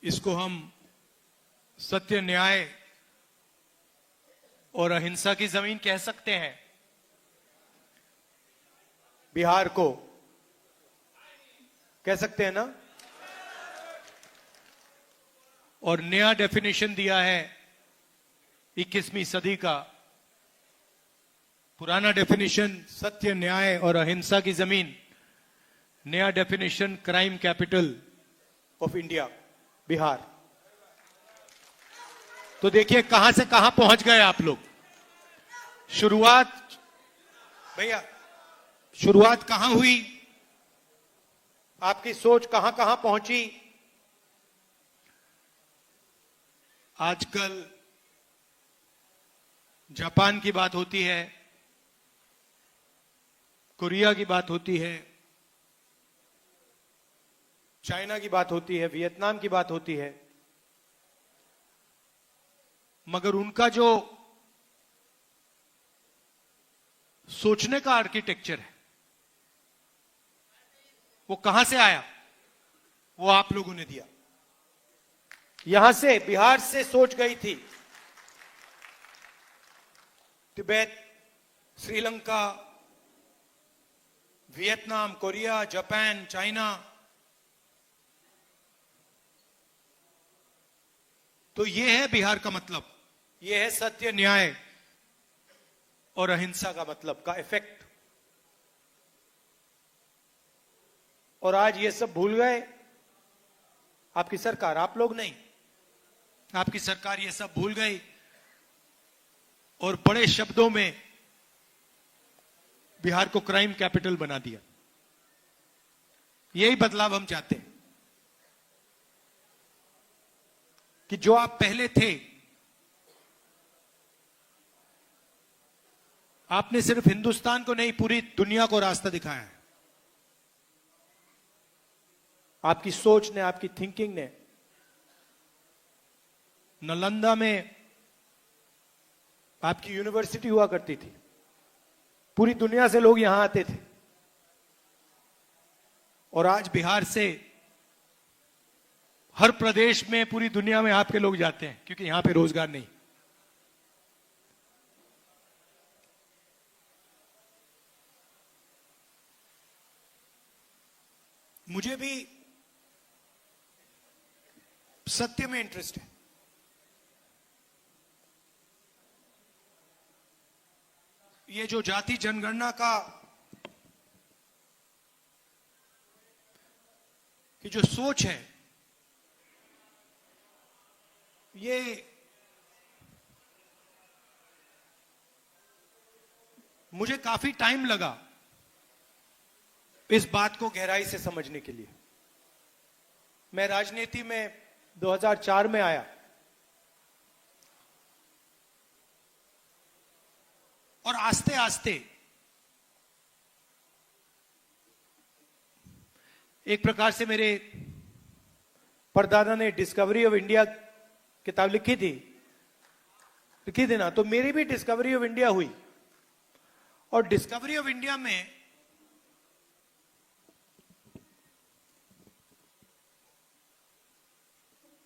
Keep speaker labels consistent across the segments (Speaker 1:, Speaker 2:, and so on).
Speaker 1: इसको हम सत्य, न्याय और अहिंसा की जमीन कह सकते हैं।
Speaker 2: बिहार को कह सकते हैं ना।
Speaker 1: और नया डेफिनेशन दिया है 21वीं सदी का। पुराना डेफिनेशन सत्य, न्याय और अहिंसा की जमीन, नया definition crime capital
Speaker 2: of India, Bihar.
Speaker 1: तो देखिए कहां से कहां पहुंच गए आप लोग। शुरुआत
Speaker 2: भैया,
Speaker 1: शुरुआत कहां हुई,
Speaker 2: आपकी सोच कहां कहां पहुंची।
Speaker 1: आजकल जापान की बात होती है, कोरिया की बात होती है,
Speaker 2: चाइना की बात होती है, वियतनाम की बात होती है,
Speaker 1: मगर उनका जो सोचने का आर्किटेक्चर है वो कहां से आया, वो आप लोगों ने दिया।
Speaker 2: यहां से, बिहार से सोच गई थी। Tibet, Sri Lanka, Vietnam, Korea, Japan, China.
Speaker 1: तो ये है बिहार का मतलब,
Speaker 2: ये है सत्य,
Speaker 1: न्याय
Speaker 2: और अहिंसा का मतलब, का इफेक्ट। और आज ये सब भूल गए आपकी सरकार, आप लोग नहीं।
Speaker 1: आपकी सरकार ये सब भूल गई और बड़े शब्दों में बिहार को क्राइम कैपिटल बना दिया। यही बदलाव हम चाहते हैं कि जो आप पहले थे, आपने सिर्फ हिंदुस्तान को नहीं पूरी दुनिया को रास्ता दिखाया है।
Speaker 2: आपकी सोच ने, आपकी थिंकिंग ने।
Speaker 1: नालंदा में
Speaker 2: आपकी यूनिवर्सिटी हुआ करती थी, पूरी दुनिया से लोग यहां आते थे।
Speaker 1: और आज बिहार से हर प्रदेश में, पूरी दुनिया में आपके लोग जाते हैं, क्योंकि यहां पे रोजगार नहीं। मुझे भी सत्य में इंटरेस्ट है। ये जो जाति जनगणना का कि जो सोच है, ये मुझे काफी टाइम लगा
Speaker 2: इस बात को गहराई से समझने के लिए। मैं राजनीति में 2004 में आया
Speaker 1: और आस्ते आस्ते एक प्रकार से मेरे
Speaker 2: परदादा ने डिस्कवरी ऑफ इंडिया किताब लिखी थी ना, तो मेरी भी डिस्कवरी ऑफ इंडिया हुई।
Speaker 1: और डिस्कवरी ऑफ इंडिया में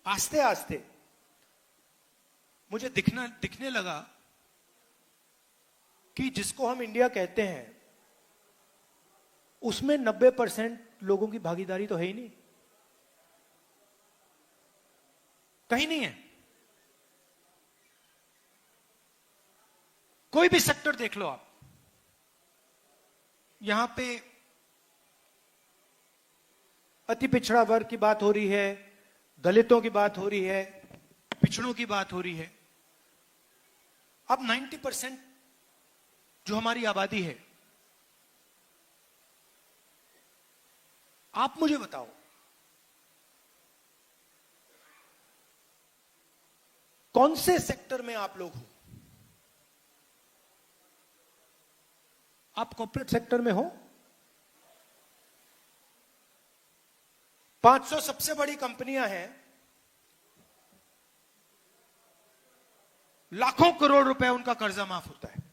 Speaker 2: आस्ते आस्ते
Speaker 1: मुझे दिखने लगा
Speaker 2: कि जिसको हम इंडिया कहते हैं उसमें 90% लोगों की भागीदारी तो है ही नहीं,
Speaker 1: कहीं नहीं है। कोई भी सेक्टर देख लो आप, यहां पे
Speaker 2: अति पिछड़ा वर्ग की बात हो रही है, दलितों की बात हो रही है,
Speaker 1: पिछड़ों की बात हो रही है। अब 90% जो हमारी आबादी है, आप मुझे बताओ
Speaker 2: कौन से सेक्टर में आप लोग हो। आप कॉर्पोरेट सेक्टर में हो। 500 सबसे बड़ी कंपनियां हैं,
Speaker 1: लाखों करोड़ रुपए उनका कर्जा माफ होता है।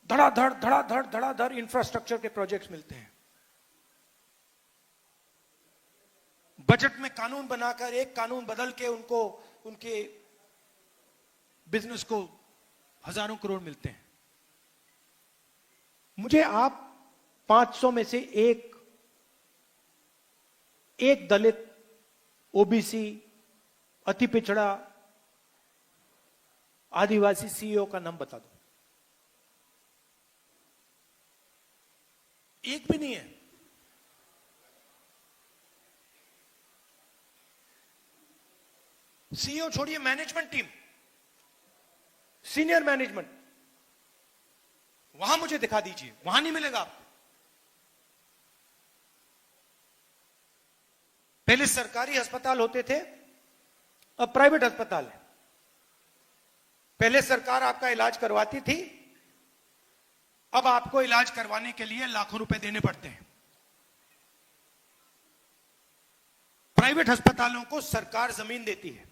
Speaker 2: धड़ाधड़ धड़ाधड़ धड़ाधड़ इंफ्रास्ट्रक्चर के प्रोजेक्ट्स मिलते हैं।
Speaker 1: बजट में कानून बनाकर एक कानून बदल के उनको उनके बिजनेस को हजारों करोड़ मिलते हैं।
Speaker 2: मुझे आप 500 में से एक दलित, ओबीसी, अति पिछड़ा, आदिवासी सीईओ का नाम बता दो।
Speaker 1: एक भी नहीं है। सीईओ छोड़िए, मैनेजमेंट टीम,
Speaker 2: सीनियर मैनेजमेंट,
Speaker 1: वहां मुझे दिखा दीजिए, वहां नहीं मिलेगा आपको।
Speaker 2: पहले सरकारी अस्पताल होते थे, अब प्राइवेट अस्पताल है। पहले सरकार आपका इलाज करवाती थी,
Speaker 1: अब आपको इलाज करवाने के लिए लाखों रुपए देने पड़ते हैं। प्राइवेट अस्पतालों को सरकार जमीन देती है।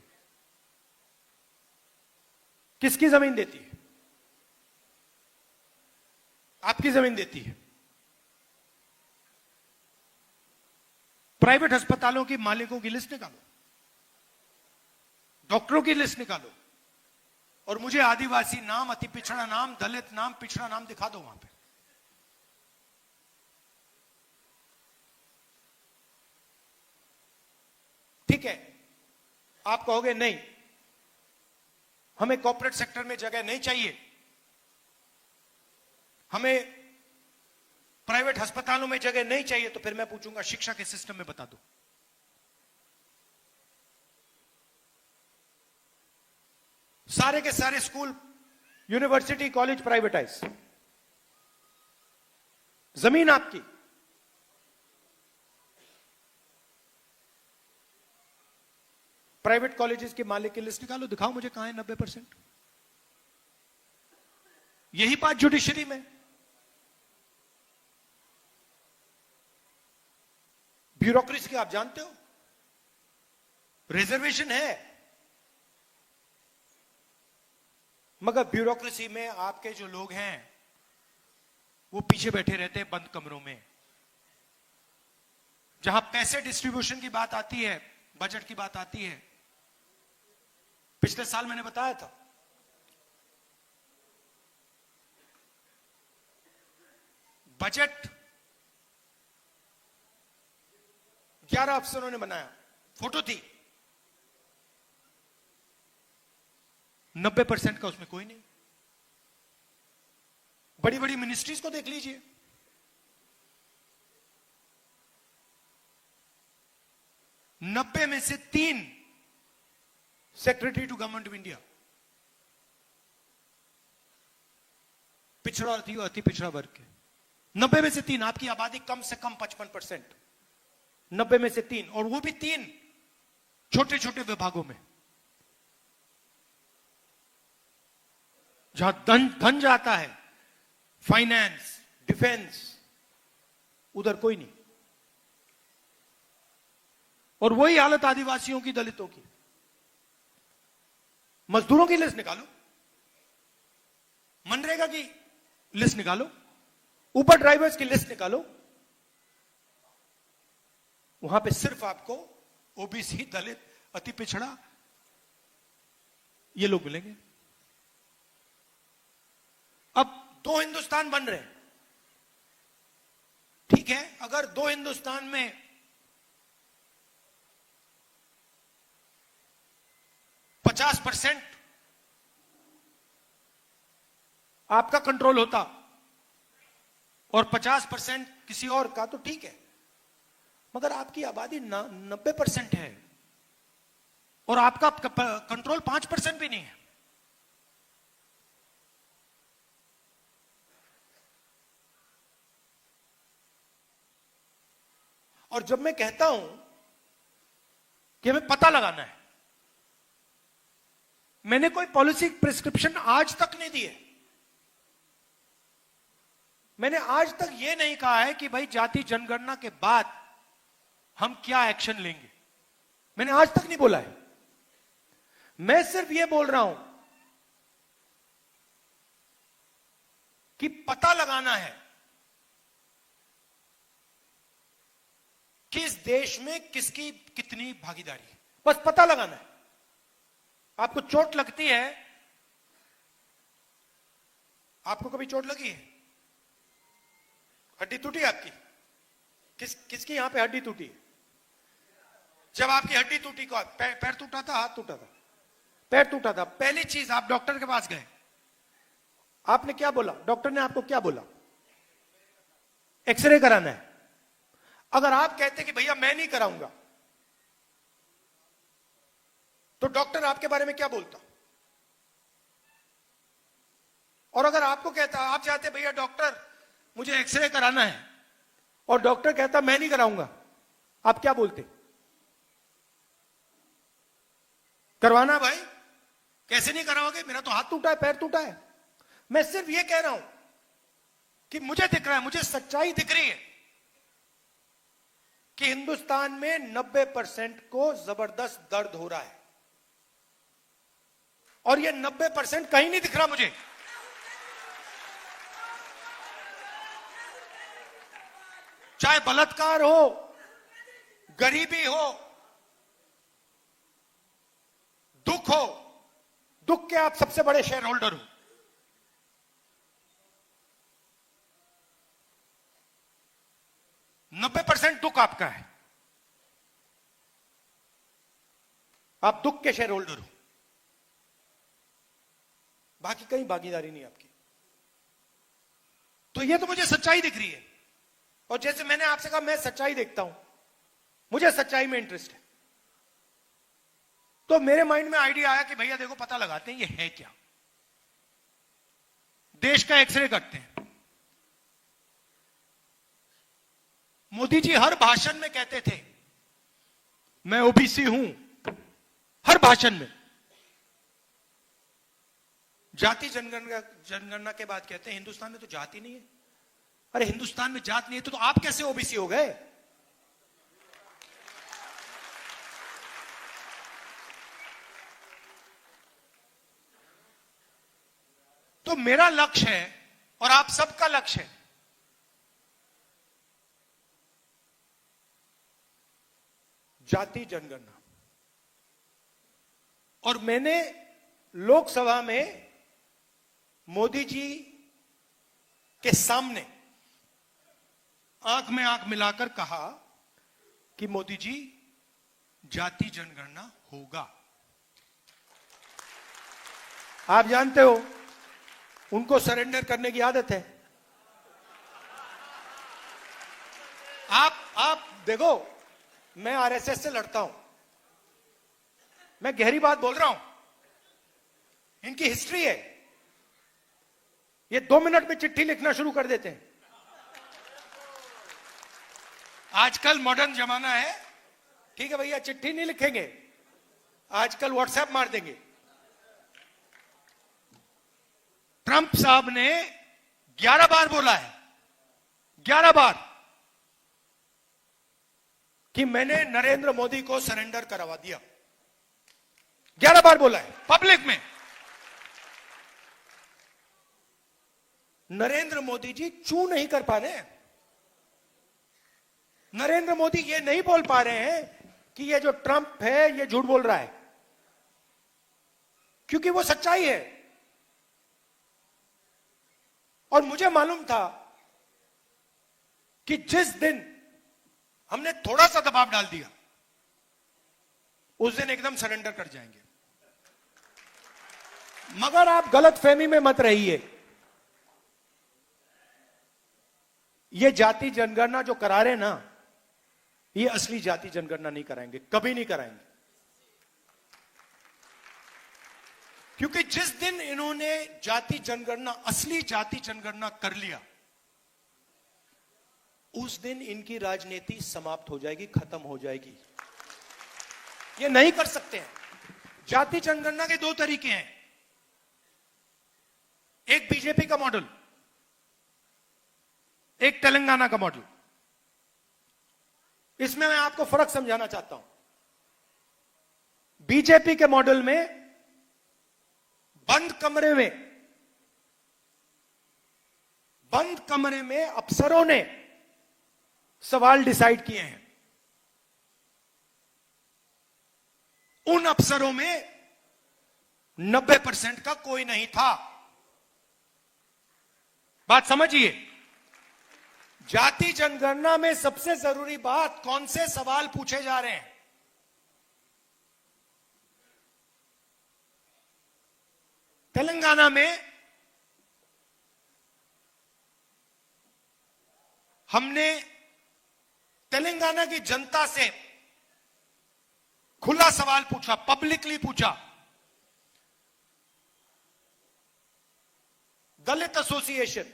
Speaker 2: किसकी जमीन देती है?
Speaker 1: आपकी जमीन देती है। प्राइवेट अस्पतालों के मालिकों की लिस्ट निकालो, डॉक्टरों की लिस्ट निकालो, और मुझे आदिवासी नाम, अति पिछड़ा नाम, दलित नाम, पिछड़ा नाम दिखा दो वहां पे।
Speaker 2: ठीक है, आप कहोगे नहीं, हमें कॉर्पोरेट सेक्टर में जगह नहीं चाहिए, हमें प्राइवेट अस्पतालों में जगह नहीं चाहिए। तो फिर मैं पूछूंगा, शिक्षा के सिस्टम में बता दो। सारे के सारे स्कूल, यूनिवर्सिटी, कॉलेज प्राइवेटाइज, जमीन आपकी, प्राइवेट कॉलेजेस के मालिक की लिस्ट निकालो, दिखाओ मुझे कहां है 90%। यही बात जुडिशरी में, ब्यूरोक्रेसी की आप जानते हो, रिजर्वेशन है, मगर ब्यूरोक्रेसी में आपके जो लोग हैं वो पीछे बैठे रहते हैं बंद कमरों में। जहां पैसे डिस्ट्रीब्यूशन की बात आती है, बजट की बात आती है, पिछले साल मैंने बताया था, बजट 11 अफसरों ने बनाया, फोटो थी, 90% का उसमें कोई नहीं। बड़ी बड़ी मिनिस्ट्रीज को देख लीजिए, नब्बे में से 3 secretary to government of India पिछड़ा थी, अति पिछड़ा वर्ग के। 90 में से 3, आपकी आबादी कम से कम 55%, 90 में से 3, और वो भी 3 छोटे छोटे विभागों में, जहां धन जाता है, फाइनेंस, डिफेंस, उधर कोई नहीं। और वही हालत आदिवासियों की, दलितों की। मजदूरों की लिस्ट निकालो, मनरेगा की लिस्ट निकालो, ऊबर ड्राइवर्स की लिस्ट निकालो, वहां पे सिर्फ आपको ओबीसी, दलित, अति पिछड़ा, ये लोग मिलेंगे। अब 2 हिंदुस्तान बन रहे हैं, ठीक है, अगर 2 हिंदुस्तान में 50% आपका कंट्रोल होता और 50% किसी और का, तो ठीक है, मगर आपकी आबादी 90% है और आपका कंट्रोल 5% भी नहीं है। और जब मैं कहता हूं कि हमें पता लगाना है, मैंने कोई पॉलिसी प्रिस्क्रिप्शन आज तक नहीं दी है। मैंने आज तक यह नहीं कहा है कि भाई जाति जनगणना के बाद हम क्या एक्शन लेंगे, मैंने आज तक नहीं बोला है। मैं सिर्फ यह बोल रहा हूं कि पता लगाना है किस देश में किसकी कितनी भागीदारी है, बस पता लगाना है। आपको चोट लगती है, आपको कभी चोट लगी है? हड्डी टूटी आपकी? किसकी यहां पे हड्डी टूटी है? जब आपकी हड्डी टूटी, को पैर टूटा था, हाथ टूटा था? पैर टूटा था। पहली चीज आप डॉक्टर के पास गए, आपने क्या बोला? डॉक्टर ने आपको क्या बोला? एक्सरे कराना है। अगर आप कहते कि भैया मैं नहीं कराऊंगा, तो डॉक्टर आपके बारे में क्या बोलता? और अगर आपको कहता, आप चाहते भैया डॉक्टर मुझे एक्सरे कराना है, और डॉक्टर कहता मैं नहीं कराऊंगा, आप क्या बोलते? करवाना भाई, कैसे नहीं कराओगे? मेरा तो हाथ टूटा है, पैर टूटा है। मैं सिर्फ ये कह रहा हूं कि मुझे दिख रहा है, मुझे सच्चाई दिख रही है कि हिंदुस्तान में 90% को जबरदस्त दर्द हो रहा है, और ये 90% कहीं नहीं दिख रहा मुझे। चाहे बलात्कार हो, गरीबी हो, दुख हो, दुख के आप सबसे बड़े शेयर होल्डर हो। नब्बे % दुख आपका है, आप दुख के शेयर होल्डर हो, बाकी कहीं भागीदारी नहीं आपकी। तो ये तो मुझे सच्चाई दिख रही है, और जैसे मैंने आपसे कहा मैं सच्चाई देखता हूं, मुझे सच्चाई में इंटरेस्ट है। तो मेरे माइंड में आइडिया आया कि भैया देखो पता लगाते हैं ये है क्या। देश का एक्सरे करते हैं। मोदी जी हर भाषण में कहते थे मैं ओबीसी हूं, हर भाषण में। जाति जनगणना के बाद कहते हैं हिंदुस्तान में तो जाति नहीं है। अरे हिंदुस्तान में जात नहीं है तो आप कैसे ओबीसी हो गए? तो मेरा लक्ष्य है और आप सबका लक्ष्य है जाति जनगणना। और मैंने लोकसभा में मोदी जी के सामने आंख में आंख मिलाकर कहा कि मोदी जी जाति जनगणना होगा। आप जानते हो उनको सरेंडर करने की आदत है। आप देखो, मैं आरएसएस से लड़ता हूं, मैं गहरी बात बोल रहा हूं। इनकी हिस्ट्री है, ये 2 मिनट में चिट्ठी लिखना शुरू कर देते हैं। आजकल मॉडर्न जमाना है, ठीक है भैया, चिट्ठी नहीं लिखेंगे, आजकल व्हाट्सएप मार देंगे। ट्रंप साहब ने 11 बार बोला है, 11 बार, कि मैंने नरेंद्र मोदी को सरेंडर करवा दिया। 11 बार बोला है पब्लिक में। नरेंद्र मोदी जी चू नहीं कर पा रहे हैं। नरेंद्र मोदी ये नहीं बोल पा रहे हैं कि ये जो ट्रंप है ये झूठ बोल रहा है, क्योंकि वो सच्चाई है। और मुझे मालूम था कि जिस दिन हमने थोड़ा सा दबाव डाल दिया उस दिन एकदम सरेंडर कर जाएंगे। मगर आप गलत फहमी में मत रहिए। ये जाति जनगणना जो करा रहे ना, ये असली जाति जनगणना नहीं कराएंगे, कभी नहीं कराएंगे। क्योंकि जिस दिन इन्होंने जाति जनगणना, असली जाति जनगणना कर लिया, उस दिन इनकी राजनीति समाप्त हो जाएगी, खत्म हो जाएगी। ये नहीं कर सकते हैं। जाति जनगणना के 2 तरीके हैं, एक बीजेपी का मॉडल, एक तेलंगाना का मॉडल। इसमें मैं आपको फर्क समझाना चाहता हूं। बीजेपी के मॉडल में बंद कमरे में अफसरों ने सवाल डिसाइड किए हैं। उन अफसरों में 90% का कोई नहीं था। बात समझिए, जाति जनगणना में सबसे जरूरी बात कौन से सवाल पूछे जा रहे हैं। तेलंगाना में हमने तेलंगाना की जनता से खुला सवाल पूछा, पब्लिकली पूछा। दलित एसोसिएशन,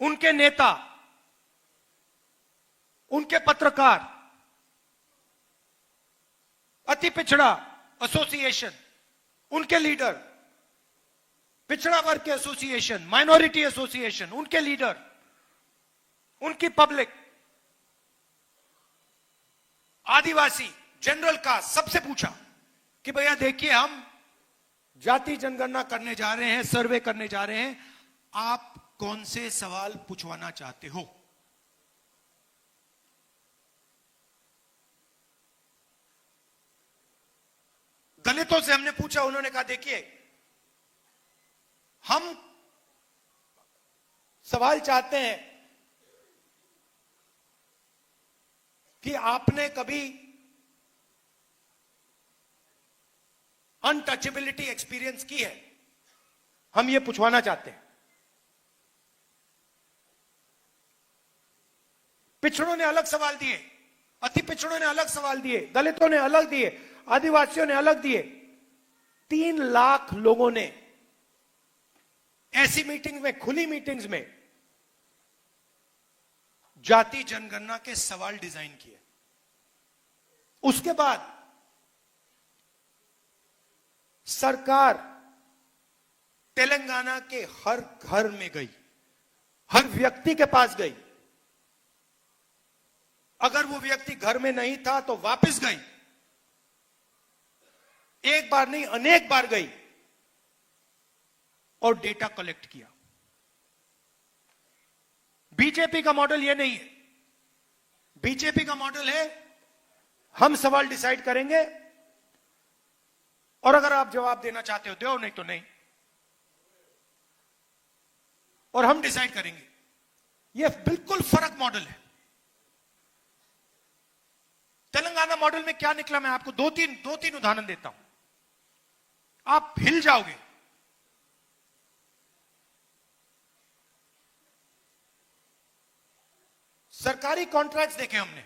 Speaker 2: उनके नेता, उनके पत्रकार, अति पिछड़ा एसोसिएशन, उनके लीडर, पिछड़ा वर्ग के एसोसिएशन, माइनॉरिटी एसोसिएशन, उनके लीडर, उनकी पब्लिक, आदिवासी, जनरल कास्ट, सबसे पूछा कि भैया देखिए, हम जाति जनगणना करने जा रहे हैं, सर्वे करने जा रहे हैं, आप कौन से सवाल पूछवाना चाहते हो। दलितों से हमने पूछा, उन्होंने कहा देखिए, हम सवाल चाहते हैं कि आपने कभी अनटचेबिलिटी एक्सपीरियंस की है, हम ये पूछवाना चाहते हैं। पिछड़ों ने अलग सवाल दिए, अति पिछड़ों ने अलग सवाल दिए, दलितों ने अलग दिए, आदिवासियों ने अलग दिए। 3 लाख लोगों ने ऐसी मीटिंग में, खुली मीटिंग्स में जाति जनगणना के सवाल डिजाइन किए। उसके बाद सरकार तेलंगाना के हर घर में गई, हर व्यक्ति के पास गई। अगर वो व्यक्ति घर में नहीं था तो वापस गई, एक बार नहीं अनेक बार गई और डेटा कलेक्ट किया। बीजेपी का मॉडल यह नहीं है। बीजेपी का मॉडल है, हम सवाल डिसाइड करेंगे और अगर आप जवाब देना चाहते हो दो, नहीं तो नहीं, और हम डिसाइड करेंगे। यह बिल्कुल फर्क मॉडल है। तेलंगाना मॉडल में क्या निकला, मैं आपको दो तीन उदाहरण देता हूं, आप हिल जाओगे। सरकारी कॉन्ट्रैक्ट्स देखे हमने।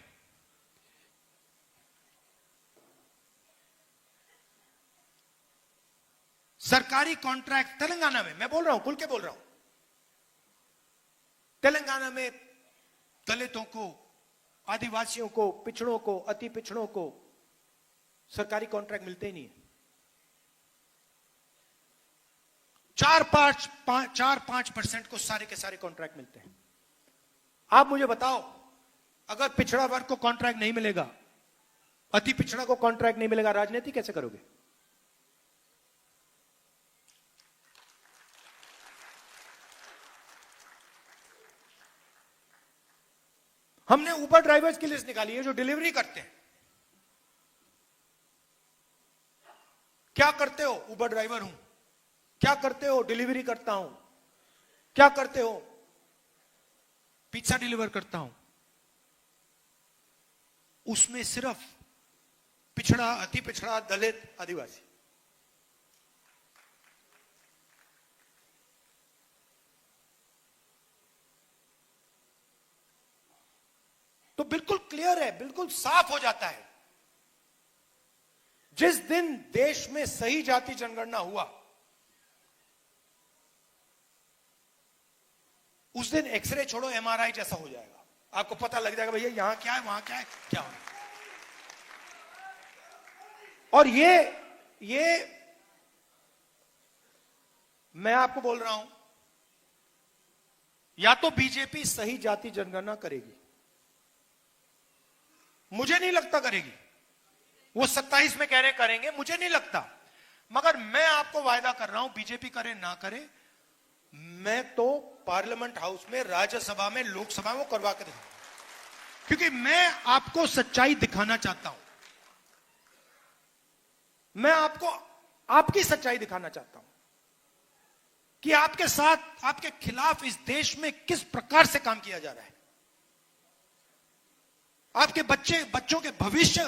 Speaker 2: सरकारी कॉन्ट्रैक्ट तेलंगाना में, मैं बोल रहा हूं, खुल के बोल रहा हूं, तेलंगाना में दलितों को, आदिवासियों को, पिछड़ों को, अति पिछड़ों को सरकारी कॉन्ट्रैक्ट मिलते ही नहीं है। 4-5% को सारे के सारे कॉन्ट्रैक्ट मिलते हैं। आप मुझे बताओ, अगर पिछड़ा वर्ग को कॉन्ट्रैक्ट नहीं मिलेगा, अति पिछड़ा को कॉन्ट्रैक्ट नहीं मिलेगा, राजनीति कैसे करोगे? हमने उबर ड्राइवर्स की लिस्ट निकाली है जो डिलीवरी करते हैं। क्या करते हो? उबर ड्राइवर हूं। क्या करते हो? डिलीवरी करता हूं। क्या करते हो? पिज्जा डिलीवर करता हूं। उसमें सिर्फ पिछड़ा, अति पिछड़ा, दलित, आदिवासी। तो बिल्कुल क्लियर है, बिल्कुल साफ हो जाता है। जिस दिन देश में सही जाति जनगणना हुआ, उस दिन एक्सरे छोड़ो एमआरआई जैसा हो जाएगा। आपको पता लग जाएगा भैया यहां क्या है, वहां क्या है, क्या हो रहा है। और ये मैं आपको बोल रहा हूं, या तो बीजेपी सही जाति जनगणना करेगी, मुझे नहीं लगता करेगी। वो 27 में कह रहे करेंगे, मुझे नहीं लगता। मगर मैं आपको वायदा कर रहा हूं, बीजेपी करे ना करे, मैं तो पार्लियामेंट हाउस में, राज्यसभा में, लोकसभा में वो करवा के दिखाऊंगा। क्योंकि मैं आपको सच्चाई दिखाना चाहता हूं। मैं आपको आपकी सच्चाई दिखाना चाहता हूं कि आपके साथ, आपके खिलाफ इस देश में किस प्रकार से काम किया जा रहा है। आपके बच्चों के भविष्य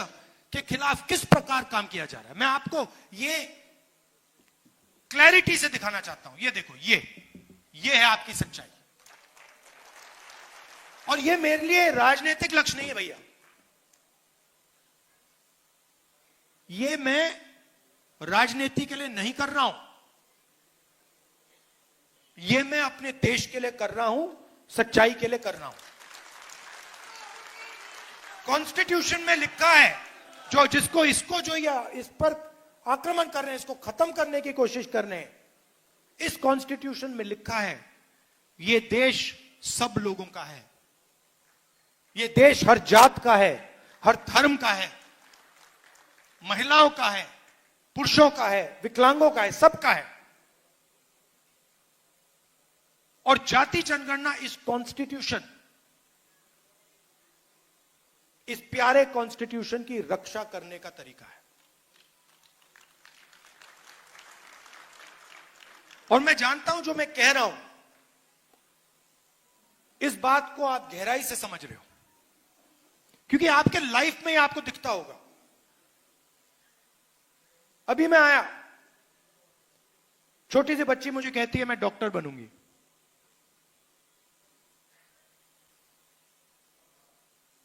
Speaker 2: के खिलाफ किस प्रकार काम किया जा रहा है। मैं आपको ये क्लैरिटी से दिखाना चाहता हूं। ये देखो, ये है आपकी सच्चाई। और ये मेरे लिए राजनीतिक लक्ष्य नहीं है भैया। ये मैं राजनीति के लिए नहीं कर रहा हूं, ये मैं अपने देश के लिए कर रहा हूं, सच्चाई के लिए कर रहा हूं। कॉन्स्टिट्यूशन में लिखा है, इस पर आक्रमण कर रहे हैं, इसको खत्म करने की कोशिश कर रहे हैं, इस कॉन्स्टिट्यूशन में लिखा है ये देश सब लोगों का है, ये देश हर जात का है, हर धर्म का है, महिलाओं का है, पुरुषों का है, विकलांगों का है, सबका है। और जाति जनगणना इस कॉन्स्टिट्यूशन, इस प्यारे कॉन्स्टिट्यूशन की रक्षा करने का तरीका है। और मैं जानता हूं जो मैं कह रहा हूं, इस बात को आप गहराई से समझ रहे हो, क्योंकि आपके लाइफ में आपको दिखता होगा। अभी मैं आया, छोटी सी बच्ची मुझे कहती है मैं डॉक्टर बनूंगी।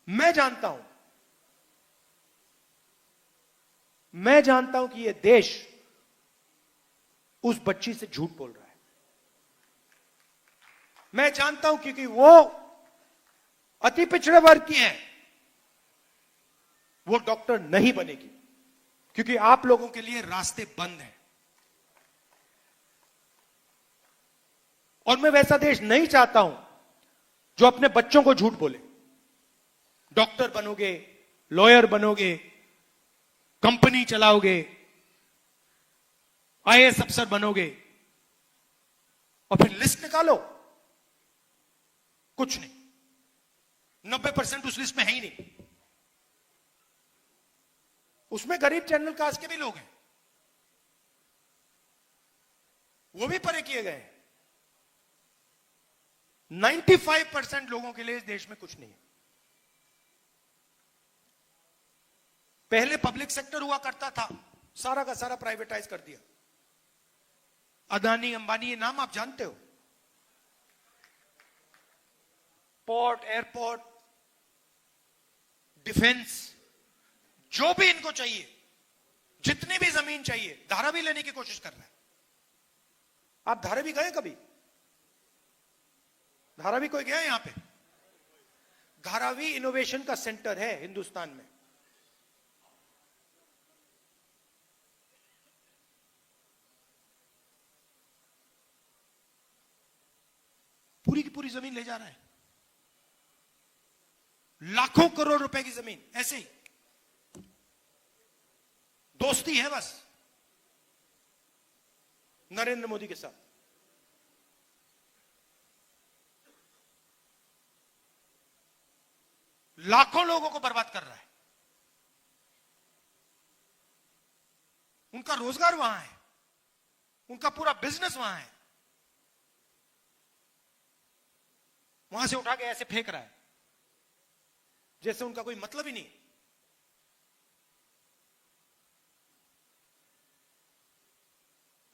Speaker 2: मैं जानता हूं कि यह देश उस बच्ची से झूठ बोल रहा है। मैं जानता हूं क्योंकि वो अति पिछड़े वर्ग की है, वो डॉक्टर नहीं बनेगी, क्योंकि आप लोगों के लिए रास्ते बंद हैं। और मैं वैसा देश नहीं चाहता हूं जो अपने बच्चों को झूठ बोले। डॉक्टर बनोगे, लॉयर बनोगे, कंपनी चलाओगे, आईएएस अफसर बनोगे, और फिर लिस्ट निकालो, कुछ नहीं, 90% उस लिस्ट में है ही नहीं। उसमें गरीब जनरल कास्ट के भी लोग हैं, वो भी परे किए गए हैं। 95% लोगों के लिए इस देश में कुछ नहीं है। पहले पब्लिक सेक्टर हुआ करता था, सारा का सारा प्राइवेटाइज कर दिया। अदानी, अंबानी, ये नाम आप जानते हो। पोर्ट, एयरपोर्ट, डिफेंस, जो भी इनको चाहिए, जितनी भी जमीन चाहिए, धारावी लेने की कोशिश कर रहा है। आप धारावी गए कभी? धारावी कोई गया यहां पे? धारावी इनोवेशन का सेंटर है हिंदुस्तान में। पूरी की पूरी जमीन ले जा रहा है, लाखों करोड़ रुपए की जमीन, ऐसे ही दोस्ती है बस नरेंद्र मोदी के साथ। लाखों लोगों को बर्बाद कर रहा है। उनका रोजगार वहां है, उनका पूरा बिजनेस वहां है, वहां से उठा के ऐसे फेंक रहा है जैसे उनका कोई मतलब ही नहीं।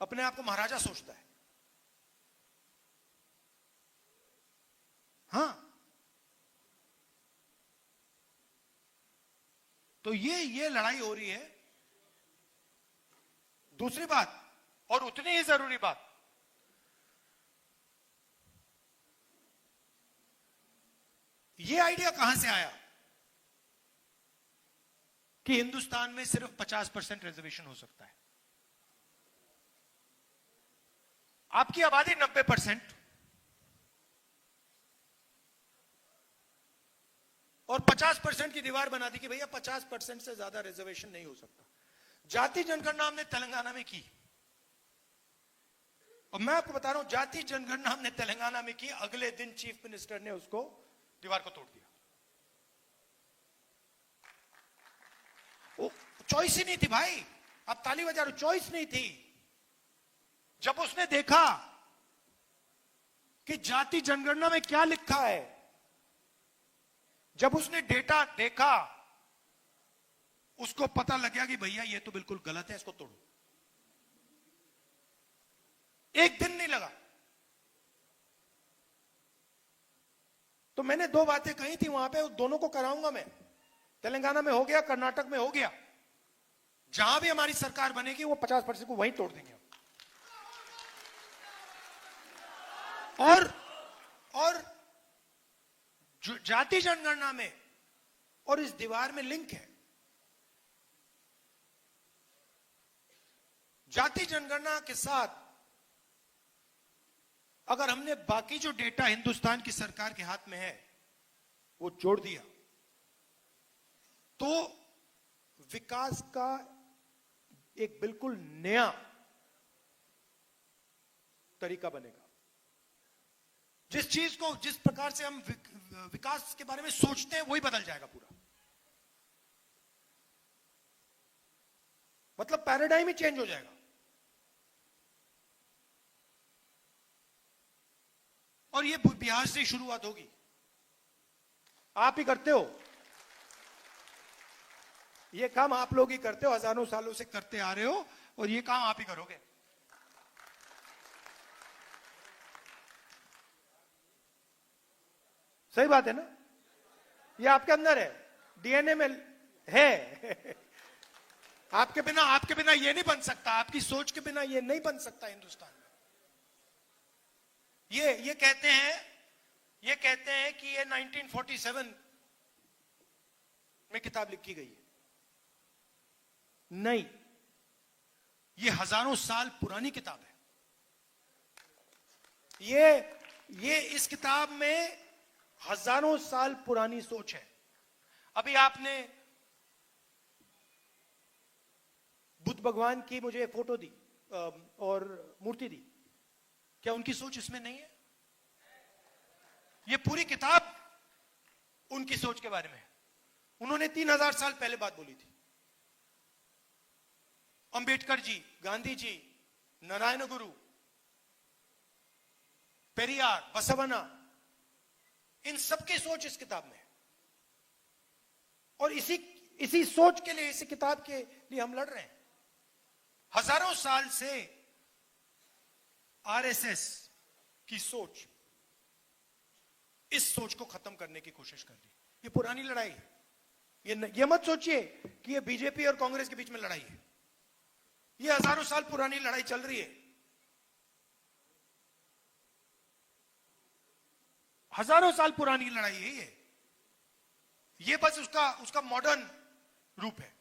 Speaker 2: अपने आप को महाराजा सोचता है। हां, तो ये लड़ाई हो रही है। दूसरी बात, और उतनी ही जरूरी बात, ये आइडिया कहां से आया कि हिंदुस्तान में सिर्फ 50% रिजर्वेशन हो सकता है। आपकी आबादी 90% और 50% की दीवार बना दी कि भैया 50% से ज्यादा रिजर्वेशन नहीं हो सकता। जाति जनगणना हमने तेलंगाना में की, और मैं आपको बता रहा हूं, जाति जनगणना हमने तेलंगाना में की, अगले दिन चीफ मिनिस्टर ने उसको, दीवार को तोड़ दिया। चॉइस ही नहीं थी भाई, आप ताली बजा रहे हो, चॉइस नहीं थी। जब उसने देखा कि जाति जनगणना में क्या लिखा है, जब उसने डेटा देखा, उसको पता लग गया कि भैया ये तो बिल्कुल गलत है, इसको तोड़ो। एक दिन नहीं लगा। तो मैंने दो बातें कही थी वहां पे, दोनों को कराऊंगा मैं। तेलंगाना में हो गया, कर्नाटक में हो गया, जहां भी हमारी सरकार बनेगी वो 50% को वहीं तोड़ देंगे। और जो जाति जनगणना में और इस दीवार में लिंक है। जाति जनगणना के साथ अगर हमने बाकी जो डेटा हिंदुस्तान की सरकार के हाथ में है वो जोड़ दिया, तो विकास का एक बिल्कुल नया तरीका बनेगा। जिस चीज को, जिस प्रकार से हम विकास के बारे में सोचते हैं, वही बदल जाएगा पूरा। मतलब पैराडाइम ही चेंज हो जाएगा। और ये बिहार से शुरुआत होगी। आप ही करते हो ये काम, आप लोग ही करते हो, हजारों सालों से करते आ रहे हो, और ये काम आप ही करोगे। सही बात है ना? ये आपके अंदर है, डीएनए में है। आपके बिना ये नहीं बन सकता, आपकी सोच के बिना ये नहीं बन सकता हिंदुस्तान में। ये कहते हैं कि ये 1947 में किताब लिखी गई है। नहीं, ये हजारों साल पुरानी किताब है। ये इस किताब में हजारों साल पुरानी सोच है। अभी आपने बुद्ध भगवान की मुझे फोटो दी और मूर्ति दी, क्या उनकी सोच इसमें नहीं है? ये पूरी किताब उनकी सोच के बारे में है। उन्होंने 3000 साल पहले बात बोली थी। अंबेडकर जी, गांधी जी, नारायण गुरु, पेरियार, बसवन्ना, इन सबकी सोच इस किताब में है। और इसी सोच के लिए, इसी किताब के लिए हम लड़ रहे हैं। हजारों साल से आरएसएस की सोच इस सोच को खत्म करने की कोशिश कर रही। ये पुरानी लड़ाई है। ये मत सोचिए कि ये बीजेपी और कांग्रेस के बीच में लड़ाई है। ये हजारों साल पुरानी लड़ाई चल रही है। हजारों साल पुरानी लड़ाई है ये बस उसका मॉडर्न रूप है।